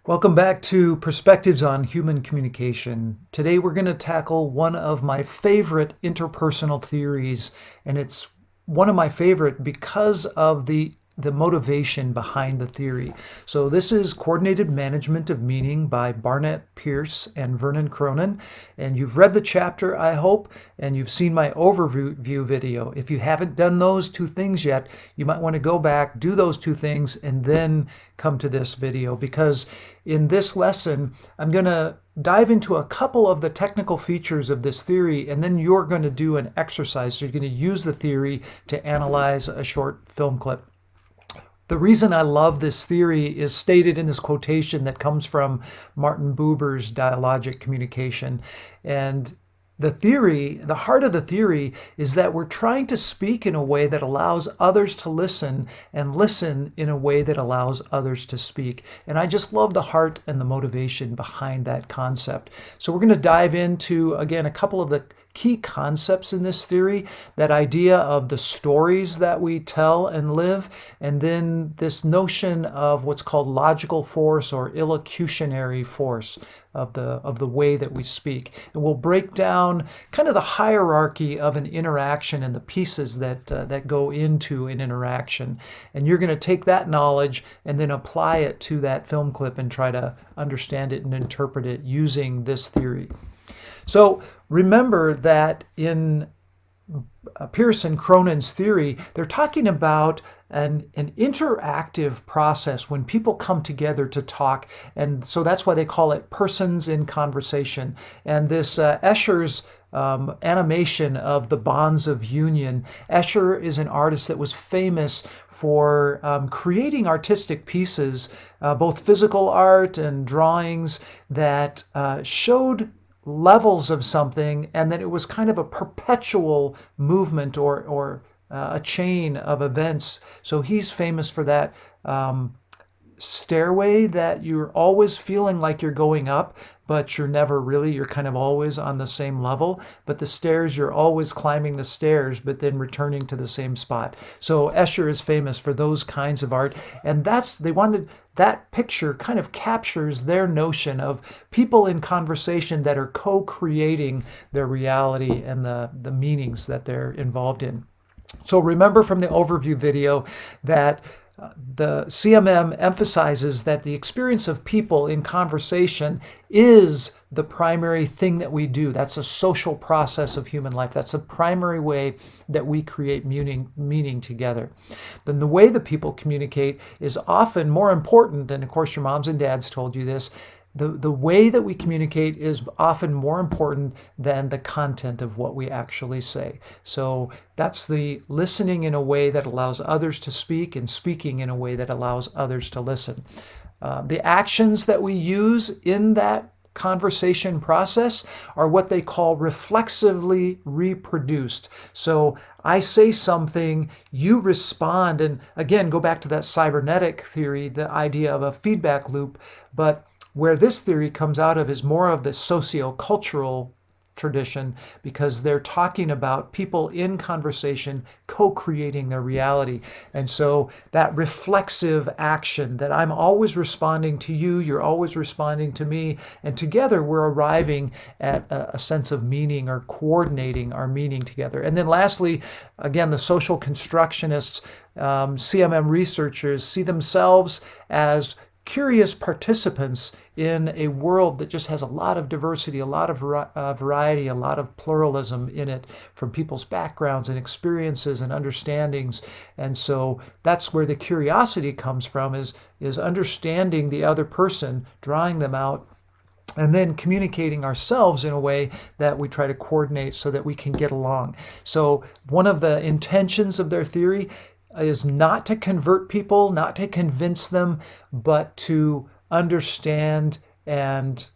Welcome back to Perspectives on Human Communication. Today we're going to tackle one of my favorite interpersonal theories, and it's one of my favorite because of the motivation behind the theory. So this is Coordinated Management of Meaning by Barnett Pierce and Vernon Cronin. And you've read the chapter, I hope, and you've seen my overview video. If you haven't done those two things yet, you might want to go back, do those two things, and then come to this video, because in this lesson, I'm going to dive into a couple of the technical features of this theory, and then you're going to do an exercise. So you're going to use the theory to analyze a short film clip. The reason I love this theory is stated in this quotation that comes from Martin Buber's dialogic communication. And the theory, the heart of the theory, is that we're trying to speak in a way that allows others to listen and listen in a way that allows others to speak. And I just love the heart and the motivation behind that concept. So we're going to dive into, again, a couple of the key concepts in this theory, that idea of the stories that we tell and live, and then this notion of what's called logical force or illocutionary force of the way that we speak. And we'll break down kind of the hierarchy of an interaction and the pieces that go into an interaction. And you're going to take that knowledge and then apply it to that film clip and try to understand it and interpret it using this theory. So remember that in Pierce and Cronin's theory, they're talking about an interactive process when people come together to talk. And so that's why they call it persons in conversation. And this Escher's animation of the bonds of union. Escher is an artist that was famous for creating artistic pieces, both physical art and drawings that showed levels of something, and that it was kind of a perpetual movement or a chain of events. So he's famous for that stairway that you're always feeling like you're going up, but you're never really, you're kind of always on the same level. But the stairs, you're always climbing the stairs, but then returning to the same spot. So Escher is famous for those kinds of art. And they wanted, that picture kind of captures their notion of people in conversation that are co-creating their reality and the meanings that they're involved in. So remember from the overview video that the CMM emphasizes that the experience of people in conversation is the primary thing that we do. That's a social process of human life. That's the primary way that we create meaning together. Then the way that people communicate is often more important, and of course your moms and dads told you this, the way that we communicate is often more important than the content of what we actually say. So that's the listening in a way that allows others to speak, and speaking in a way that allows others to listen. The actions that we use in that conversation process are what they call reflexively reproduced. So I say something, you respond, and again, go back to that cybernetic theory, the idea of a feedback loop, but where this theory comes out of is more of the socio-cultural tradition, because they're talking about people in conversation co-creating their reality. And so that reflexive action, that I'm always responding to you, you're always responding to me, and together we're arriving at a sense of meaning, or coordinating our meaning together. And then lastly, again, the social constructionists, CMM researchers see themselves as curious participants in a world that just has a lot of diversity, a lot of variety, a lot of pluralism in it, from people's backgrounds and experiences and understandings. And so that's where the curiosity comes from, is understanding the other person, drawing them out, and then communicating ourselves in a way that we try to coordinate so that we can get along. So one of the intentions of their theory is not to convert people, not to convince them, but to understand and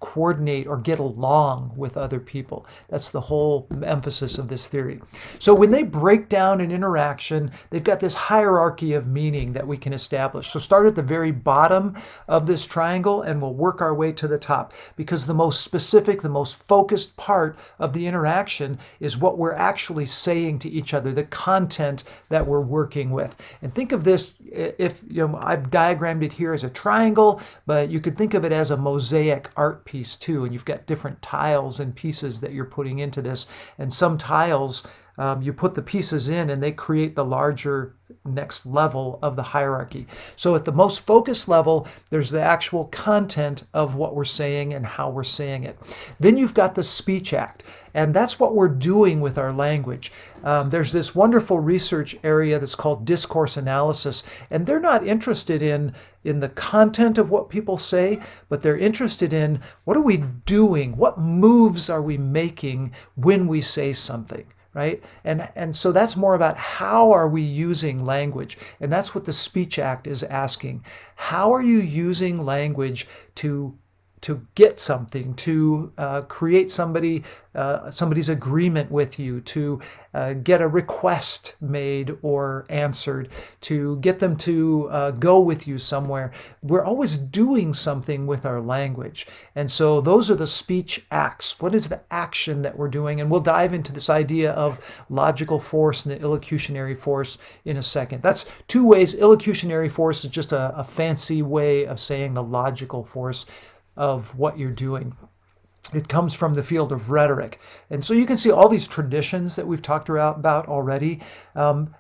coordinate or get along with other people. That's the whole emphasis of this theory. So when they break down an interaction, they've got this hierarchy of meaning that we can establish. So start at the very bottom of this triangle and we'll work our way to the top, because the most specific, the most focused part of the interaction is what we're actually saying to each other, the content that we're working with. And think of this, if I've diagrammed it here as a triangle, but you could think of it as a mosaic art piece too, and you've got different tiles and pieces that you're putting into this, and some tiles you put the pieces in and they create the larger next level of the hierarchy. So at the most focused level, there's the actual content of what we're saying and how we're saying it. Then you've got the speech act, and that's what we're doing with our language. There's this wonderful research area that's called discourse analysis, and they're not interested in the content of what people say, but they're interested in what are we doing, what moves are we making when we say something. Right? And so that's more about how are we using language? And that's what the Speech Act is asking. How are you using language to get something, to create somebody's agreement with you, to get a request made or answered, to get them to go with you somewhere? We're always doing something with our language. And so those are the speech acts. What is the action that we're doing? And we'll dive into this idea of logical force and the illocutionary force in a second. That's two ways. Illocutionary force is just a fancy way of saying the logical force of what you're doing. It comes from the field of rhetoric. And so you can see all these traditions that we've talked about already.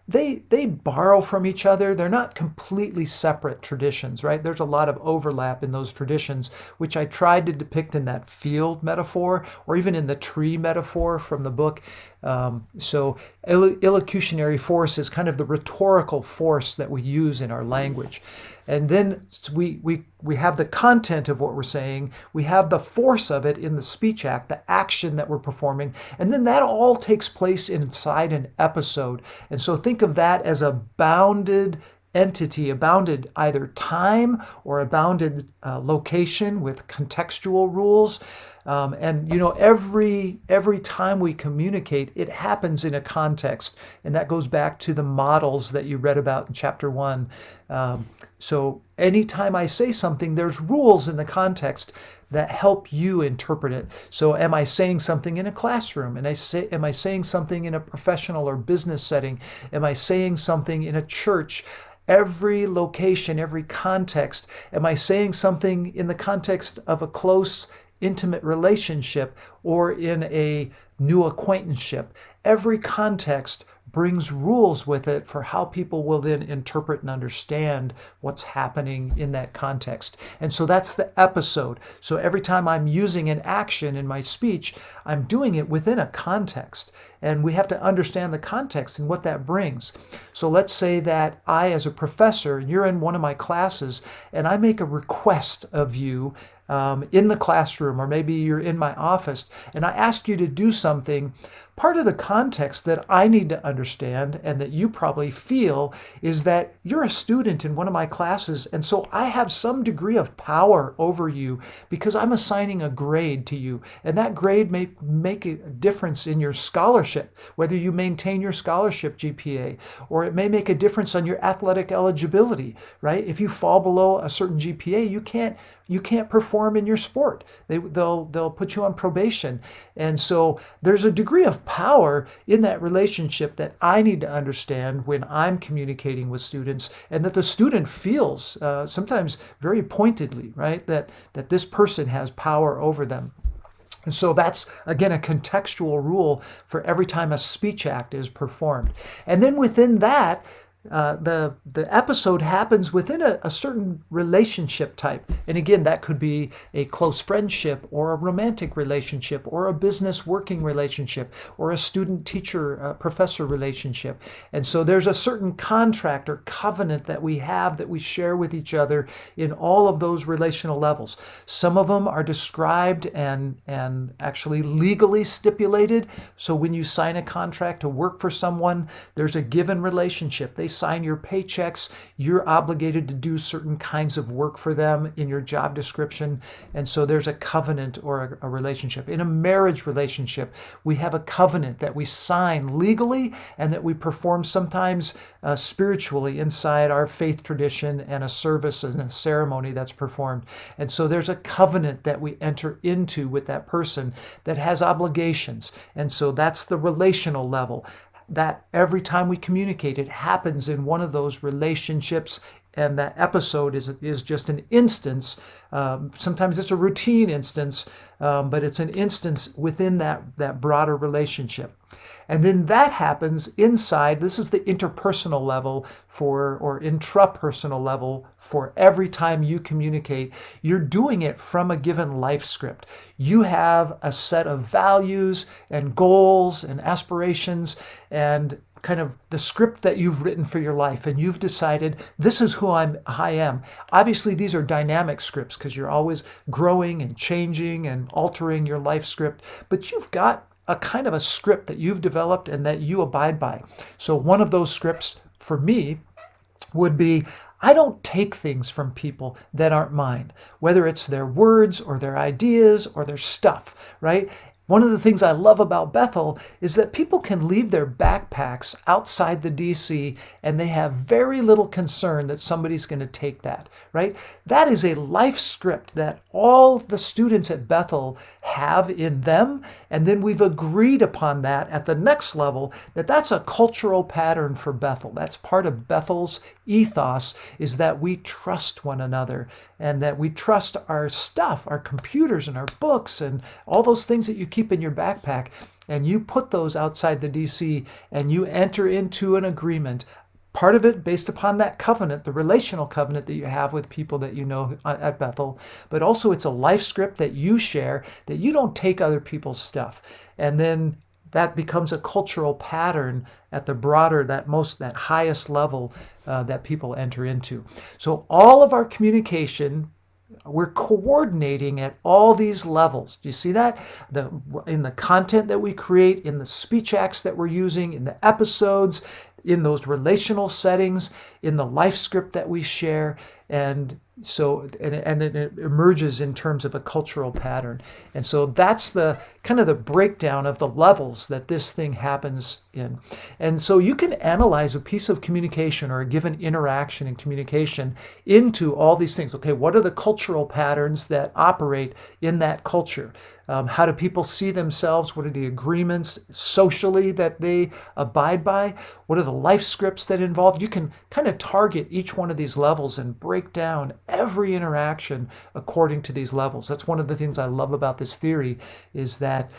They borrow from each other. They're not completely separate traditions, right? There's a lot of overlap in those traditions, which I tried to depict in that field metaphor or even in the tree metaphor from the book. So illocutionary force is kind of the rhetorical force that we use in our language. And then we have the content of what we're saying. We have the force of it in the speech act, the action that we're performing. And then that all takes place inside an episode. And so think of that as a bounded entity, a bounded either time or a bounded location with contextual rules. And every time we communicate, it happens in a context, and that goes back to the models that you read about in chapter 1. So anytime I say something, there's rules in the context that help you interpret it. So am I saying something in a classroom? Am I saying something in a professional or business setting? Am I saying something in a church? Every location, every context. Am I saying something in the context of a close, intimate relationship or in a new acquaintanceship? Every context brings rules with it for how people will then interpret and understand what's happening in that context. And so that's the episode. So every time I'm using an action in my speech, I'm doing it within a context. And we have to understand the context and what that brings. So let's say that I, as a professor, you're in one of my classes, and I make a request of you in the classroom, or maybe you're in my office, and I ask you to do something. Part of the context that I need to understand, and that you probably feel, is that you're a student in one of my classes, and so I have some degree of power over you because I'm assigning a grade to you, and that grade may make a difference in your scholarship, whether you maintain your scholarship GPA, or it may make a difference on your athletic eligibility, right? If you fall below a certain GPA, you can't perform in your sport. They'll put you on probation. And so there's a degree of power in that relationship that I need to understand when I'm communicating with students, and that the student feels sometimes very pointedly, right? That this person has power over them. And so that's, again, a contextual rule for every time a speech act is performed. And then within that, the episode happens within a certain relationship type. And again, that could be a close friendship or a romantic relationship or a business working relationship or a student-teacher, professor relationship. And so there's a certain contract or covenant that we have that we share with each other in all of those relational levels. Some of them are described and actually legally stipulated. So when you sign a contract to work for someone, there's a given relationship. They sign your paychecks, you're obligated to do certain kinds of work for them in your job description. And so there's a covenant or a relationship. In a marriage relationship, we have a covenant that we sign legally and that we perform sometimes spiritually inside our faith tradition, and a service and a ceremony that's performed. And so there's a covenant that we enter into with that person that has obligations. And so that's the relational level. That every time we communicate, it happens in one of those relationships, and that episode is just an instance. Sometimes it's a routine instance, but it's an instance within that broader relationship. And then that happens inside, this is the interpersonal level or intrapersonal level for every time you communicate. You're doing it from a given life script. You have a set of values and goals and aspirations and kind of the script that you've written for your life, and you've decided this is who I am. Obviously, these are dynamic scripts because you're always growing and changing and altering your life script, but you've got a kind of a script that you've developed and that you abide by. So one of those scripts for me would be, I don't take things from people that aren't mine, whether it's their words or their ideas or their stuff, right? One of the things I love about Bethel is that people can leave their backpacks outside the DC and they have very little concern that somebody's going to take that, right? That is a life script that all the students at Bethel have in them. And then we've agreed upon that at the next level, that's a cultural pattern for Bethel. That's part of Bethel's ethos, is that we trust one another and that we trust our stuff, our computers and our books and all those things that you keep in your backpack, and you put those outside the DC and you enter into an agreement, part of it based upon that covenant, the relational covenant that you have with people that you know at Bethel, but also it's a life script that you share, that you don't take other people's stuff. And then that becomes a cultural pattern at the broader, that highest level that people enter into. So all of our communication, we're coordinating at all these levels. Do you see that? In the content that we create, in the speech acts that we're using, in the episodes, in those relational settings, in the life script that we share, and it emerges in terms of a cultural pattern. And so that's the kind of the breakdown of the levels that this thing happens in. And so you can analyze a piece of communication or a given interaction in communication into all these things. Okay, what are the cultural patterns that operate in that culture? How do people see themselves? What are the agreements socially that they abide by? What are the life scripts that involve? You can kind of target each one of these levels and break down every interaction according to these levels. That's one of the things I love about this theory, is that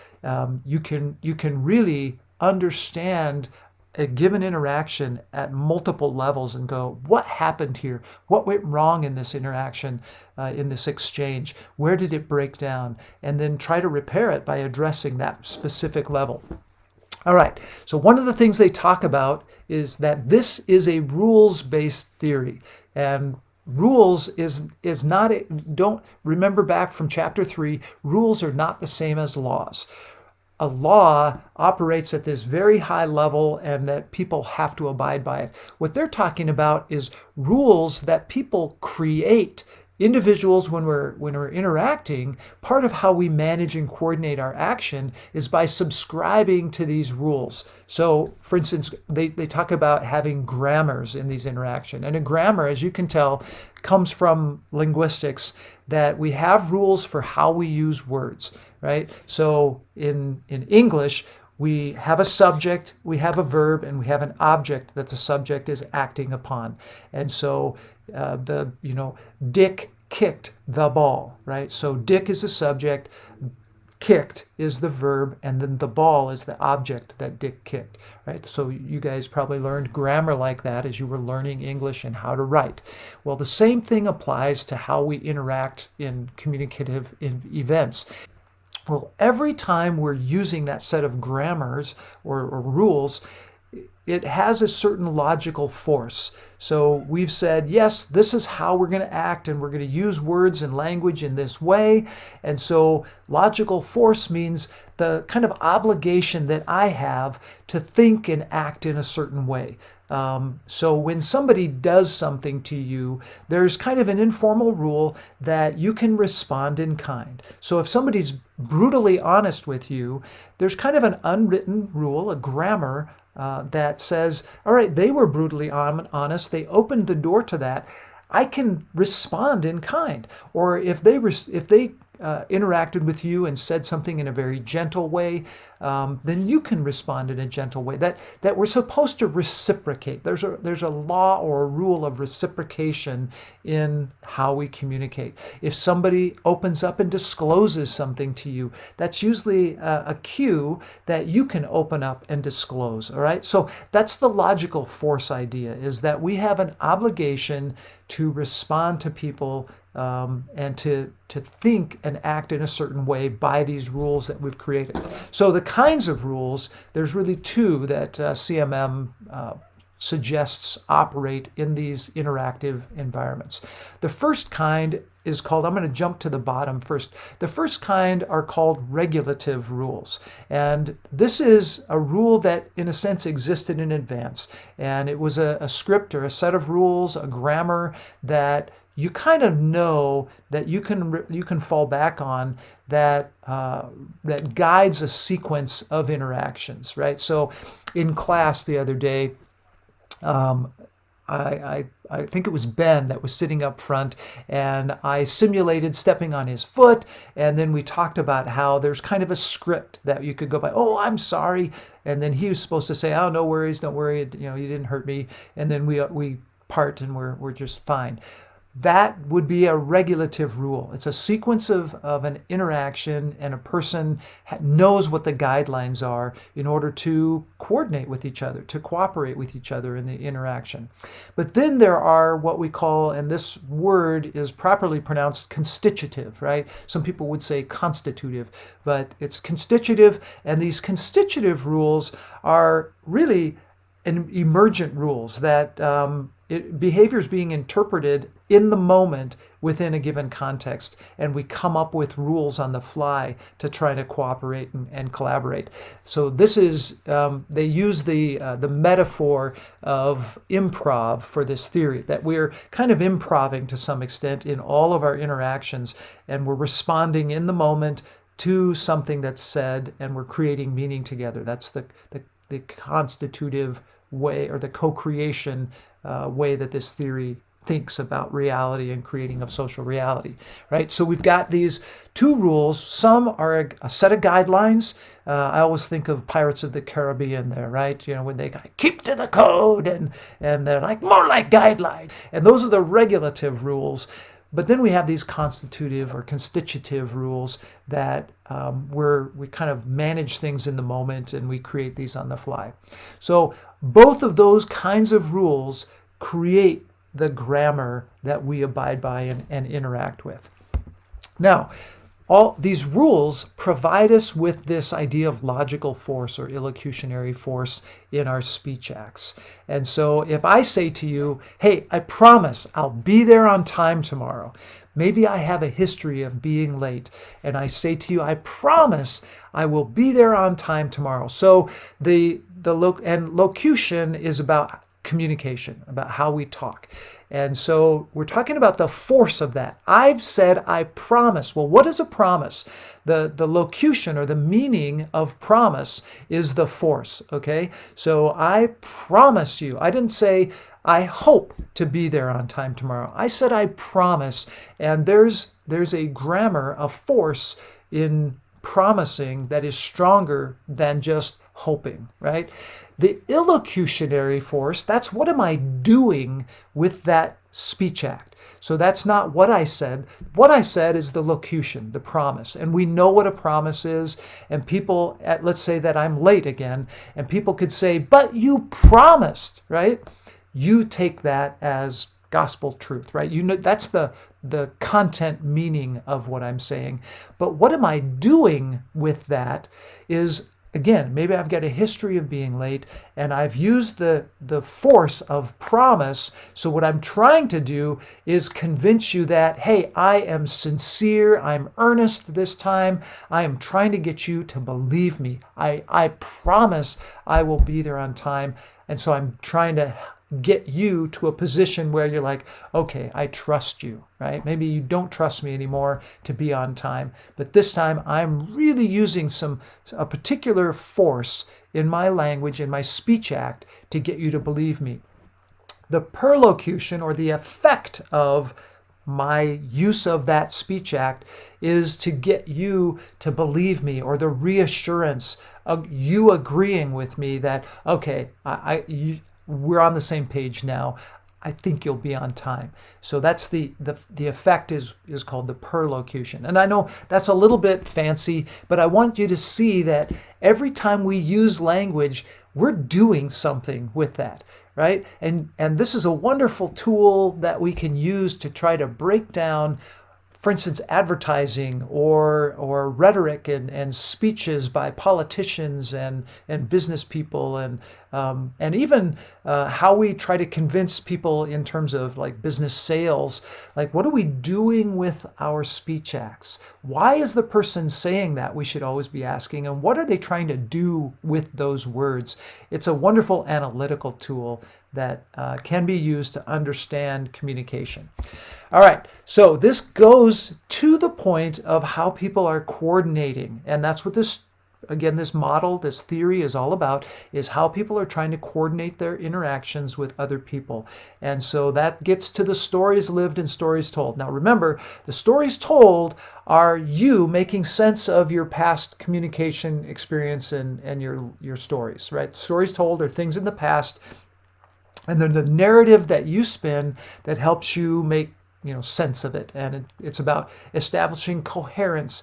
you can really understand a given interaction at multiple levels and go, what happened here? What went wrong in this interaction, in this exchange? Where did it break down? And then try to repair it by addressing that specific level. All right, so one of the things they talk about is that this is a rules-based theory. And rules is not, don't remember back from chapter 3, rules are not the same as laws. A law operates at this very high level and that people have to abide by it. What they're talking about is rules that people create. Individuals, when we're interacting, part of how we manage and coordinate our action is by subscribing to these rules. So, for instance, they talk about having grammars in these interactions. And a grammar, as you can tell, comes from linguistics, that we have rules for how we use words, right? So in English, we have a subject, we have a verb, and we have an object that the subject is acting upon. And so Dick kicked the ball, right? So Dick is the subject, kicked is the verb, and then the ball is the object that Dick kicked, right? So you guys probably learned grammar like that as you were learning English and how to write. Well, the same thing applies to how we interact in communicative events. Well, every time we're using that set of grammars or rules, it has a certain logical force. So we've said, yes, this is how we're going to act, and we're going to use words and language in this way. And so logical force means the kind of obligation that I have to think and act in a certain way. So when somebody does something to you, there's kind of an informal rule that you can respond in kind. So if somebody's brutally honest with you, there's kind of an unwritten rule, a grammar that says, all right, they were brutally honest. They opened the door to that. I can respond in kind. Or if they interacted with you and said something in a very gentle way, then you can respond in a gentle way. That we're supposed to reciprocate. There's a law or a rule of reciprocation in how we communicate. If somebody opens up and discloses something to you, that's usually a cue that you can open up and disclose. All right. So that's the logical force idea, is that we have an obligation to respond to people and to think and act in a certain way by these rules that we've created. So the kinds of rules, there's really two that CMM suggests operate in these interactive environments. The first kind is called, I'm going to jump to the bottom first. The first kind are called regulative rules. And this is a rule that in a sense existed in advance. And it was a script or a set of rules, a grammar that you kind of know that you can fall back on, that that guides a sequence of interactions, right? So in class the other day, I think it was Ben that was sitting up front, and I simulated stepping on his foot, and then we talked about how there's kind of a script that you could go by. Oh, I'm sorry, and then he was supposed to say, "Oh, no worries, don't worry, you didn't hurt me," and then we part and we're just fine. That would be a regulative rule. It's a sequence of an interaction, and a person knows what the guidelines are in order to coordinate with each other, to cooperate with each other in the interaction. But then there are what we call, and this word is properly pronounced constitutive, right? Some people would say constitutive, but it's constitutive, and these constitutive rules are really emergent rules that behavior is being interpreted in the moment within a given context, and we come up with rules on the fly to try to cooperate and collaborate. So this is, they use the metaphor of improv for this theory, that we're kind of improving to some extent in all of our interactions, and we're responding in the moment to something that's said, and we're creating meaning together. That's the constitutive way, or the co-creation way that this theory thinks about reality and creating of social reality, right? So we've got these two rules. Some are a set of guidelines. I always think of Pirates of the Caribbean there, right? When they keep to the code, and they're like, more like guidelines. And those are the regulative rules. But then we have these constitutive or constitutive rules that we kind of manage things in the moment, and we create these on the fly. So both of those kinds of rules create the grammar that we abide by and interact with. Now, all these rules provide us with this idea of logical force or illocutionary force in our speech acts. And so if I say to you, hey, I promise I'll be there on time tomorrow. Maybe I have a history of being late, and I say to you, I promise I will be there on time tomorrow. So locution is about communication, about how we talk. And so we're talking about the force of that. I've said I promise. Well, what is a promise? The locution, or the meaning of promise, is the force, okay? So I promise you. I didn't say I hope to be there on time tomorrow. I said I promise. And there's a grammar, a force in promising that is stronger than just hoping, right? The illocutionary force, that's what am I doing with that speech act. So that's not what I said. What I said is the locution, the promise. And we know what a promise is. And people, let's say that I'm late again, and people could say, but you promised, right? You take that as gospel truth, right? That's the content meaning of what I'm saying. But what am I doing with that is again, maybe I've got a history of being late, and I've used the force of promise. So what I'm trying to do is convince you that, hey, I am sincere, I'm earnest this time. I am trying to get you to believe me. I promise I will be there on time. And so I'm trying to get you to a position where you're like, okay, I trust you, right? Maybe you don't trust me anymore to be on time, but this time I'm really using a particular force in my language, in my speech act, to get you to believe me. The perlocution, or the effect of my use of that speech act, is to get you to believe me, or the reassurance of you agreeing with me that, okay, we're on the same page now. I think you'll be on time. So that's the effect is called the perlocution. And I know that's a little bit fancy, but I want you to see that every time we use language, we're doing something with that, right? And this is a wonderful tool that we can use to try to break down, for instance, advertising or rhetoric and speeches by politicians and business people, and even how we try to convince people in terms of like business sales. Like, what are we doing with our speech acts? Why is the person saying that? We should always be asking. And what are they trying to do with those words? It's a wonderful analytical tool that can be used to understand communication. All right, so this goes to the point of how people are coordinating. And that's what this model, this theory is all about, is how people are trying to coordinate their interactions with other people. And so that gets to the stories lived and stories told. Now remember, the stories told are you making sense of your past communication experience and your stories, right? Stories told are things in the past, and they're the narrative that you spin that helps you make sense of it. And it's about establishing coherence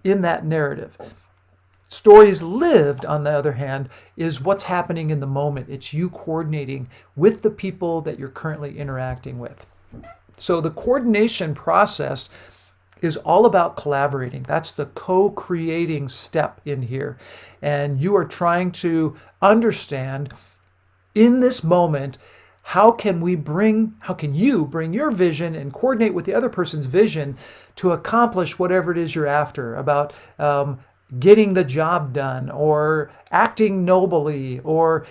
in that narrative. Stories lived, on the other hand, is what's happening in the moment. It's you coordinating with the people that you're currently interacting with. So the coordination process is all about collaborating. That's the co-creating step in here. And you are trying to understand in this moment, how can you bring your vision and coordinate with the other person's vision to accomplish whatever it is you're after, about getting the job done, or acting nobly, or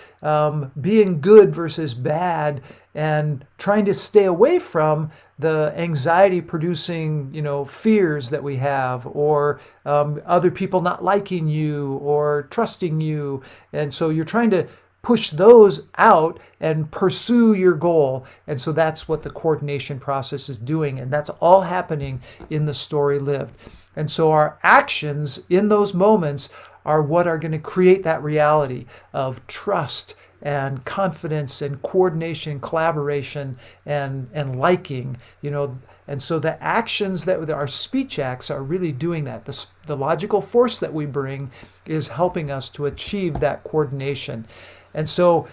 being good versus bad, and trying to stay away from the anxiety producing fears that we have, or other people not liking you or trusting you. And so you're trying to push those out and pursue your goal. And so that's what the coordination process is doing. And that's all happening in the story lived. And so our actions in those moments are what are going to create that reality of trust and confidence and coordination, collaboration, and liking, And so the actions that our speech acts are really doing that. The logical force that we bring is helping us to achieve that coordination. And so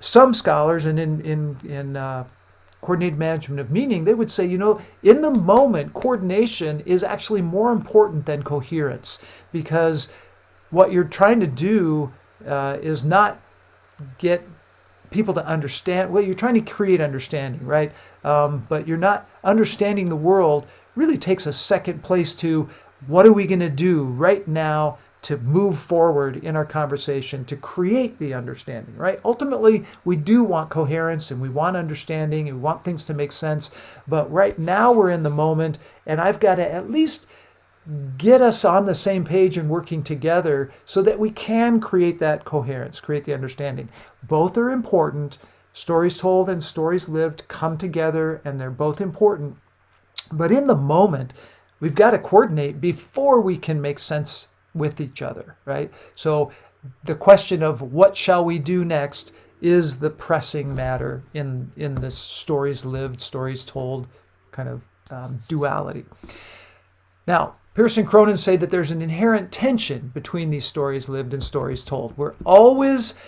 some scholars, and in coordinated management of meaning, they would say, in the moment, coordination is actually more important than coherence, because what you're trying to do is not get people to understand. Well, you're trying to create understanding, right? But you're not understanding the world. Really takes a second place to what are we going to do right now to move forward in our conversation to create the understanding, right? Ultimately, we do want coherence and we want understanding and we want things to make sense. But right now we're in the moment, and I've got to at least get us on the same page and working together so that we can create that coherence, create the understanding. Both are important. Stories told and stories lived come together, and they're both important. But in the moment, we've got to coordinate before we can make sense with each other, right? So the question of what shall we do next is the pressing matter in this stories lived, stories told kind of duality. Now, Pearson and Cronin say that there's an inherent tension between these stories lived and stories told. We're always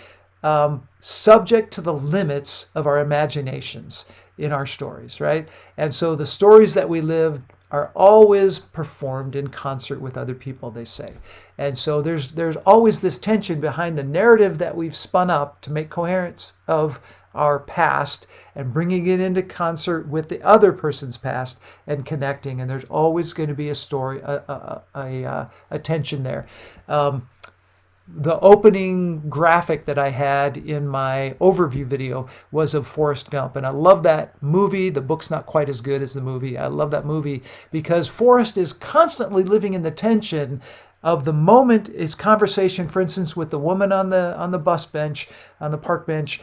subject to the limits of our imaginations in our stories, right? And so the stories that we live are always performed in concert with other people, they say. And so there's always this tension behind the narrative that we've spun up to make coherence of our past and bringing it into concert with the other person's past and connecting. And there's always going to be a story, a tension there. The opening graphic that I had in my overview video was of Forrest Gump. And I love that movie. The book's not quite as good as the movie. I love that movie because Forrest is constantly living in the tension of the moment, his conversation, for instance, with the woman on the bus bench, on the park bench.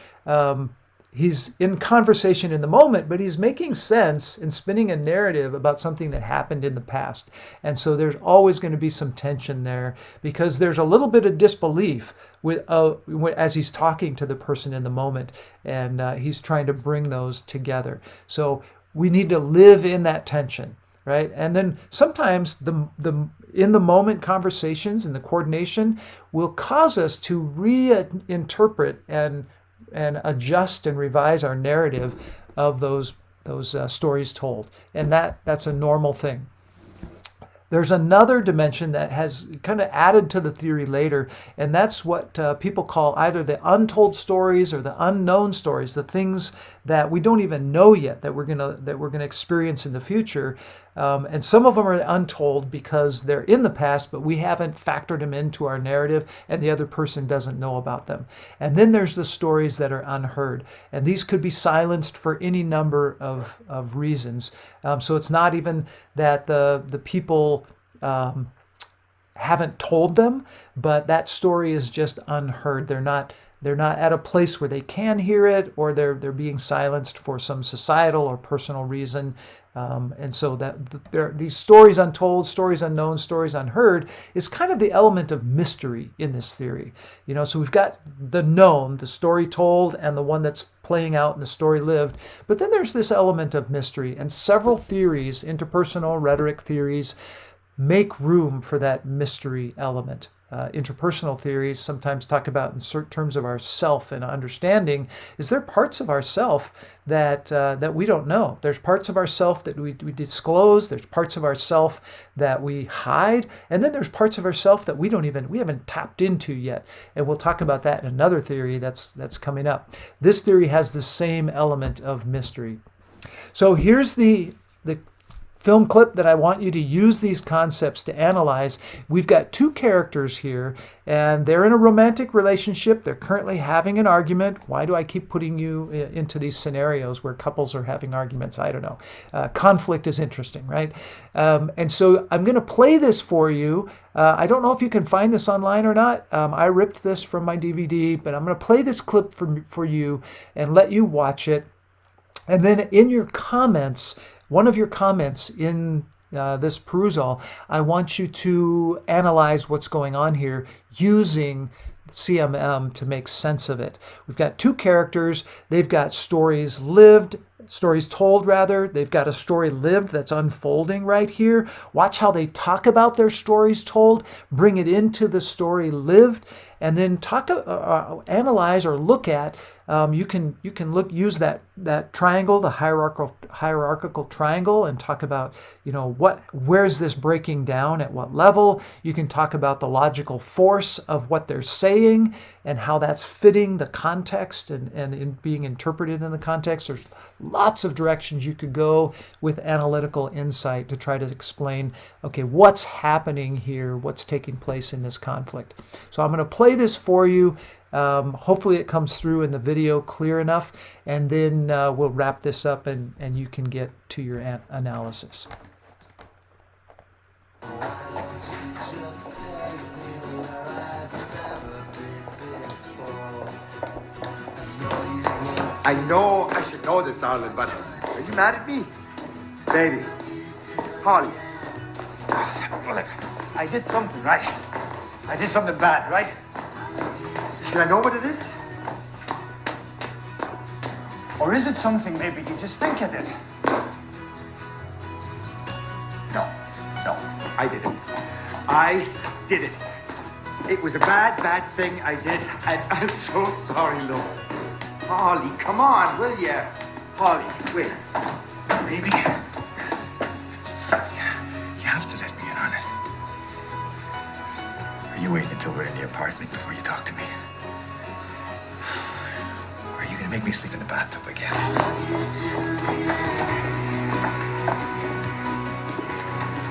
He's in conversation in the moment, but he's making sense and spinning a narrative about something that happened in the past. And so there's always going to be some tension there because there's a little bit of disbelief as he's talking to the person in the moment, and he's trying to bring those together. So we need to live in that tension, right? And then sometimes the in the moment conversations and the coordination will cause us to reinterpret and adjust and revise our narrative of those stories told. And that's a normal thing. There's another dimension that has kind of added to the theory later, and that's what people call either the untold stories or the unknown stories, the things that we don't even know yet that we're gonna experience in the future. And some of them are untold because they're in the past, but we haven't factored them into our narrative, and the other person doesn't know about them. And then there's the stories that are unheard, and these could be silenced for any number of reasons. So it's not even that the people haven't told them, but that story is just unheard. They're not at a place where they can hear it, or they're being silenced for some societal or personal reason. And so these stories untold, stories unknown, stories unheard is kind of the element of mystery in this theory. So we've got the known, the story told, and the one that's playing out in the story lived. But then there's this element of mystery, and several theories, interpersonal rhetoric theories, make room for that mystery element. Interpersonal theories sometimes talk about in certain terms of our self and understanding. Is there parts of our self that we don't know? There's parts of our self that we disclose. There's parts of our self that we hide, and then there's parts of our self that we haven't tapped into yet. And we'll talk about that in another theory that's coming up. This theory has the same element of mystery. So here's the film clip that I want you to use these concepts to analyze. We've got two characters here, and they're in a romantic relationship. They're currently having an argument. Why do I keep putting you into these scenarios where couples are having arguments? I don't know. Conflict is interesting, right? And so I'm going to play this for you. I don't know if you can find this online or not. I ripped this from my DVD, but I'm going to play this clip for you and let you watch it. And then in your comments, one of your comments in this perusal, I want you to analyze what's going on here using CMM to make sense of it. We've got two characters. They've got stories told rather. They've got a story lived that's unfolding right here. Watch how they talk about their stories told, bring it into the story lived, and then analyze or look at. You can use that triangle, the hierarchical triangle, and talk about where's this breaking down at what level. You can talk about the logical force of what they're saying and how that's fitting the context and in being interpreted in the context. There's lots of directions you could go with analytical insight to try to explain, okay, what's happening here, what's taking place in this conflict. So I'm going to play this for you. Hopefully it comes through in the video clear enough, and then we'll wrap this up and you can get to your analysis. I know I should know this, darling, but are you mad at me? Baby, Holly, look, I did something, right? I did something bad, right? Should I know what it is? Or is it something maybe you just think you did? No, I did it. I did it. It was a bad thing I did, and I'm so sorry, Lord. Holly, come on, will ya? Holly, wait. Baby. over in the apartment before you talk to me? Or are you gonna make me sleep in the bathtub again?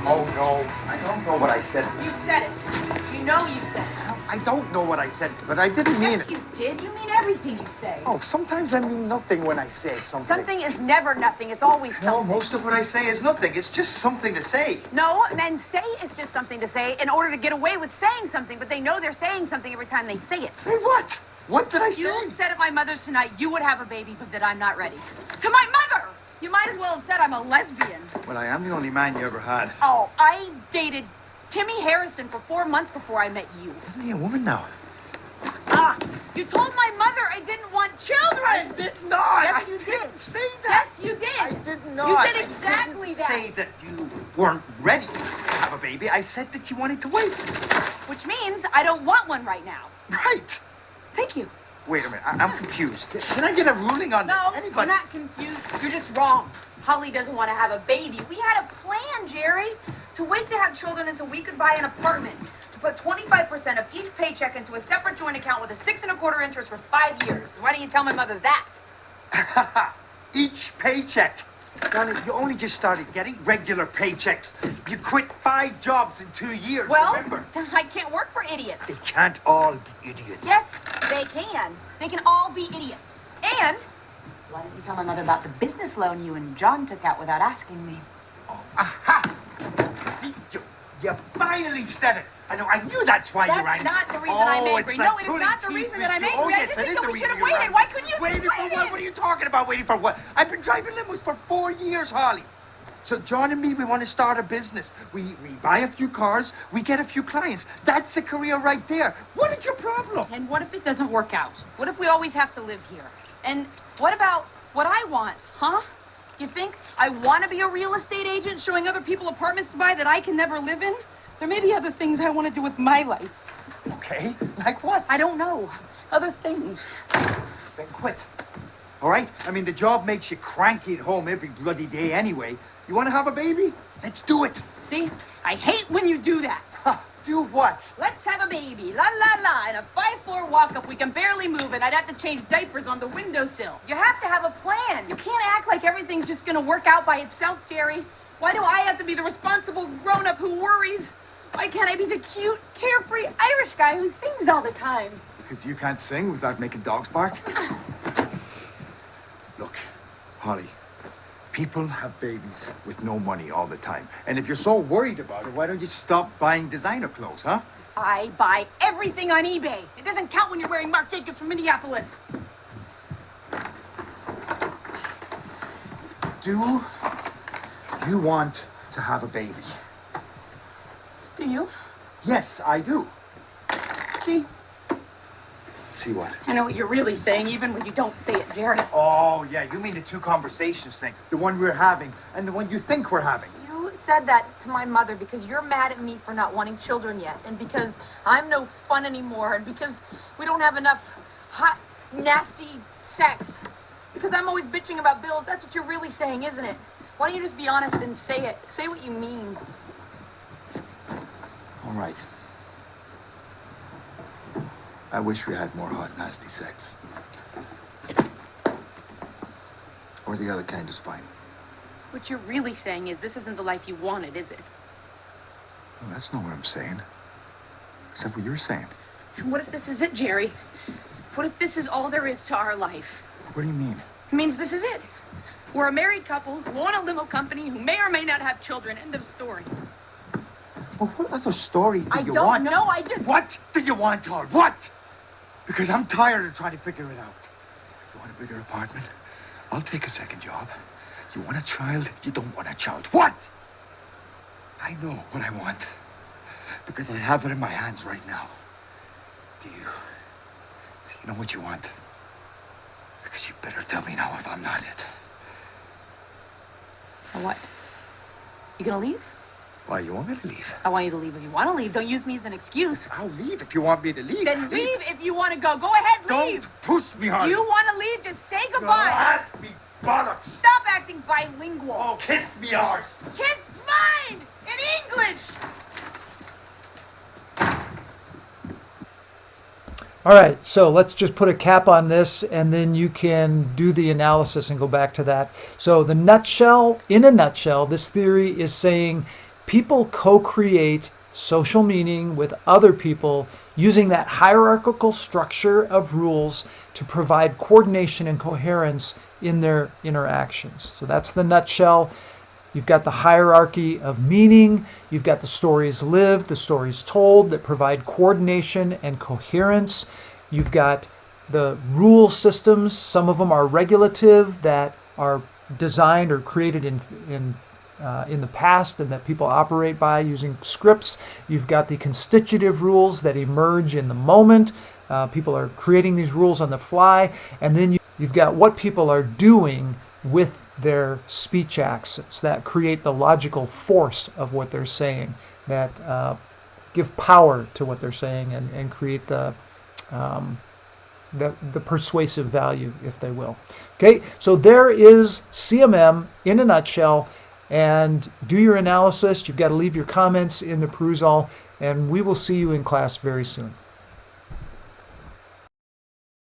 Oh no, I don't know what I said. You said it. You know you said it. I don't know what I said, but I didn't mean Yes, it. you did. You mean everything you say. Oh, sometimes I mean nothing when I say something. Something is never nothing. It's always No, something. most of what I say is nothing. It's just something to say. No, men say it's just something to say in order to get away with saying something, but they know they're saying something every time they say it. Say what? What did I say? You said at my mother's tonight you would have a baby, but that I'm not ready. To my mother! You might as well have said I'm a lesbian. Well, I am the only man you ever had. Oh, I dated Timmy Harrison for 4 months before I met you. Isn't he a woman now? Ah, you told my mother I didn't want children! I did not! Yes, I you didn't did. say that! Yes, you did! I did not! You said exactly I didn't that! say that you weren't ready to have a baby. I said that you wanted to wait. Which means I don't want one right now. Right. Thank you. Wait a minute. I'm confused. Can I get a ruling on No, this? you're not confused. You're just wrong. Holly doesn't want to have a baby. We had a plan, Jerry, to wait to have children until we could buy an apartment, to put 25% of each paycheck into a separate joint account with a 6 1/4 interest for 5 years. Why don't you tell my mother that? Each paycheck. Darling, you only just started getting regular paychecks. You quit 5 jobs in 2 years, Well, remember? I can't work for idiots. They can't all be idiots. Yes, they can. They can all be idiots. And why didn't you tell my mother about the business loan you and John took out without asking me? Aha! See, you finally said it. I knew that's why you're angry. That's not the reason I'm angry. It's No, like it is pulling not the teeth reason with that I'm you. angry. Oh, I yes, just it think is that the we reason should have you're waited. angry. Why couldn't you have Waited for what? What are you talking about? Waiting for what? I've been driving limos for 4 years, Holly. So John and me, we want to start a business. We buy a few cars, we get a few clients. That's a career right there. What is your problem? And what if it doesn't work out? What if we always have to live here? And what about what I want, huh? You think I want to be a real estate agent showing other people apartments to buy that I can never live in? There may be other things I want to do with my life. Okay, like what? I don't know. Other things. Then quit. All right? I mean, the job makes you cranky at home every bloody day anyway. You want to have a baby? Let's do it. See? I hate when you do that. Huh, do what? Let's have a baby. La la la. In a 5-floor walk-up, we can barely move, and I'd have to change diapers on the windowsill. You have to have a plan. You can't act like everything's just gonna work out by itself, Jerry. Why do I have to be the responsible grown-up who worries? Why can't I be the cute, carefree Irish guy who sings all the time? Because you can't sing without making dogs bark? Look, Holly, people have babies with no money all the time. And if you're so worried about it, why don't you stop buying designer clothes, huh? I buy everything on eBay. It doesn't count when you're wearing Marc Jacobs from Minneapolis. Do you want to have a baby? Do you? Yes, I do. See? See what? I know what you're really saying, even when you don't say it, Jerry. Oh, yeah, you mean the 2 conversations thing. The one we're having and the one you think we're having. You said that to my mother because you're mad at me for not wanting children yet, and because I'm no fun anymore, and because we don't have enough hot, nasty sex. Because I'm always bitching about bills. That's what you're really saying, isn't it? Why don't you just be honest and say it? Say what you mean. All right. I wish we had more hot, nasty sex. Or the other kind is fine. What you're really saying is this isn't the life you wanted, is it? Well, that's not what I'm saying. Is that what you're saying? And what if this is it, Jerry? What if this is all there is to our life? What do you mean? It means this is it. We're a married couple who own a limo company who may or may not have children. End of story. Well, what other story do I you don't want? know, I just... What do you want, Todd? What? Because I'm tired of trying to figure it out. You want a bigger apartment? I'll take a second job. You want a child? You don't want a child. What? I know what I want. Because I have it in my hands right now. Do you know what you want? Because you better tell me now if I'm not it. What? You gonna leave? Why, you want me to leave? I want you to leave if you want to leave. Don't use me as an excuse. I'll leave if you want me to leave. Then leave if you want to go. Go ahead, leave. Don't push me, Harley. You want to leave? Just say Don't goodbye. ask me bollocks. Stop acting bilingual. Oh, kiss me arse. Kiss mine in English. All right, so let's just put a cap on this and then you can do the analysis and go back to that. So in a nutshell, this theory is saying people co-create social meaning with other people using that hierarchical structure of rules to provide coordination and coherence in their interactions. So that's the nutshell. You've got the hierarchy of meaning. You've got the stories lived, the stories told that provide coordination and coherence. You've got the rule systems. Some of them are regulative, that are designed or created in the past and that people operate by using scripts. You've got the constitutive rules that emerge in the moment. People are creating these rules on the fly. And then you've got what people are doing with their speech accents that create the logical force of what they're saying, that give power to what they're saying and create the persuasive value, if they will. Okay, so there is CMM in a nutshell, and do your analysis. You've got to leave your comments in the perusal, and we will see you in class very soon.